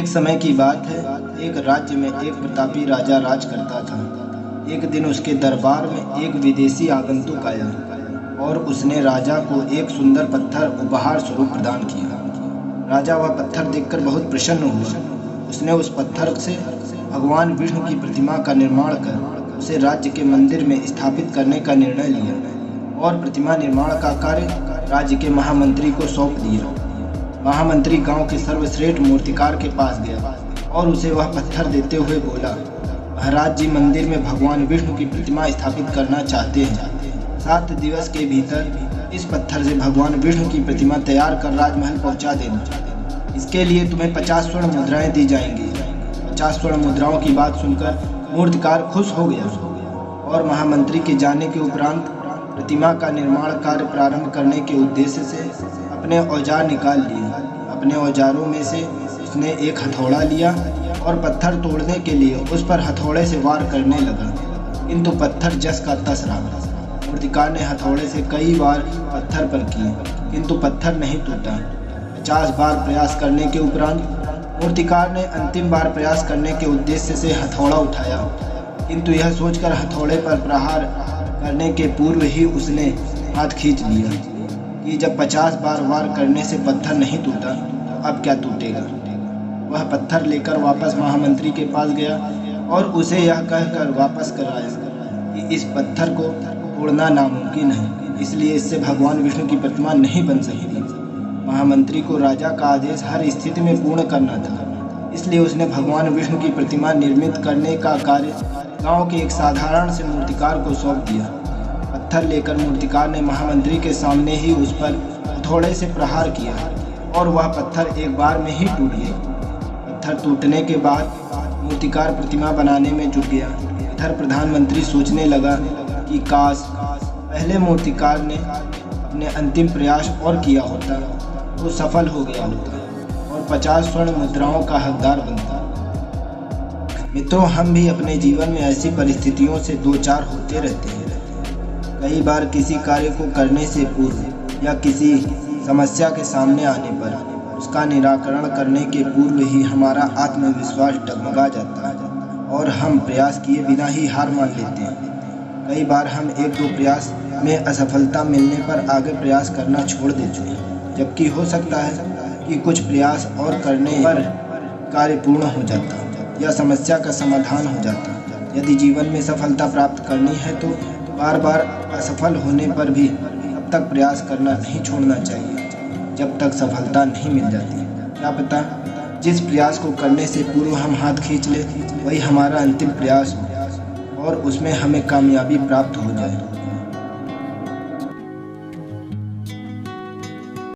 एक समय की बात है, एक राज्य में एक प्रतापी राजा राज करता था। एक दिन उसके दरबार में एक विदेशी आगंतुक आया और उसने राजा को एक सुंदर पत्थर उपहार स्वरूप प्रदान किया। राजा वह पत्थर देखकर बहुत प्रसन्न हुआ। उसने उस पत्थर से भगवान विष्णु की प्रतिमा का निर्माण कर उसे राज्य के मंदिर में स्थापित करने का निर्णय लिया और प्रतिमा निर्माण का कार्य राज्य के महामंत्री को सौंप दिया। महामंत्री गांव के सर्वश्रेष्ठ मूर्तिकार के पास गया और उसे वह पत्थर देते हुए बोला, महाराज जी मंदिर में भगवान विष्णु की प्रतिमा स्थापित करना चाहते हैं। 7 दिवस के भीतर इस पत्थर से भगवान विष्णु की प्रतिमा तैयार कर राजमहल पहुंचा देना। इसके लिए तुम्हें 50 स्वर्ण मुद्राएं दी जाएंगी। 50 स्वर्ण मुद्राओं की बात सुनकर मूर्तिकार खुश हो गया और महामंत्री के जाने के उपरांत प्रतिमा का निर्माण कार्य प्रारंभ करने के उद्देश्य से अपने औजार निकाल लिए। अपने औजारों में से उसने एक हथौड़ा लिया और पत्थर तोड़ने के लिए उस पर हथौड़े से वार करने लगा, किंतु पत्थर जस का तस रहा। मूर्तिकार ने हथौड़े से कई बार पत्थर पर किए, किंतु पत्थर नहीं टूटा। 50 बार प्रयास करने के उपरांत मूर्तिकार ने अंतिम बार प्रयास करने के उद्देश्य से हथौड़ा उठाया, किंतु यह सोचकर हथौड़े पर प्रहार करने के पूर्व ही उसने हाथ खींच लिया कि जब 50 बार वार करने से पत्थर नहीं टूटा तो अब क्या टूटेगा। वह पत्थर लेकर वापस महामंत्री के पास गया और उसे यह कहकर वापस कराया कि इस पत्थर को तोड़ना नामुमकिन है, इसलिए इससे भगवान विष्णु की प्रतिमा नहीं बन सकती। महामंत्री को राजा का आदेश हर स्थिति में पूर्ण करना था, इसलिए उसने भगवान विष्णु की प्रतिमा निर्मित करने का कार्य गांव के एक साधारण से मूर्तिकार को सौंप दिया। पत्थर लेकर मूर्तिकार ने महामंत्री के सामने ही उस पर हथौड़े से प्रहार किया और वह पत्थर एक बार में ही टूट गया। पत्थर टूटने के बाद मूर्तिकार प्रतिमा बनाने में जुट गया। इधर प्रधानमंत्री सोचने लगा कि काश पहले मूर्तिकार ने अपने अंतिम प्रयास और किया होता तो सफल हो गया होता और 50 स्वर्ण मुद्राओं का हकदार बनता। मित्रों, हम भी अपने जीवन में ऐसी परिस्थितियों से दो चार होते रहते हैं। कई बार किसी कार्य को करने से पूर्व या किसी समस्या के सामने आने पर उसका निराकरण करने के पूर्व ही हमारा आत्मविश्वास डगमगा जाता है और हम प्रयास किए बिना ही हार मान लेते हैं। कई बार हम 1-2 प्रयास में असफलता मिलने पर आगे प्रयास करना छोड़ देते हैं, जबकि हो सकता है कि कुछ प्रयास और करने पर कार्य पूर्ण हो जाता या समस्या का समाधान हो जाता। यदि जीवन में सफलता प्राप्त करनी है तो बार बार असफल होने पर भी तब तक प्रयास करना नहीं छोड़ना चाहिए जब तक सफलता नहीं मिल जाती। क्या पता जिस प्रयास को करने से पूर्व हम हाथ खींच ले वही हमारा अंतिम प्रयास हो और उसमें हमें कामयाबी प्राप्त हो जाए।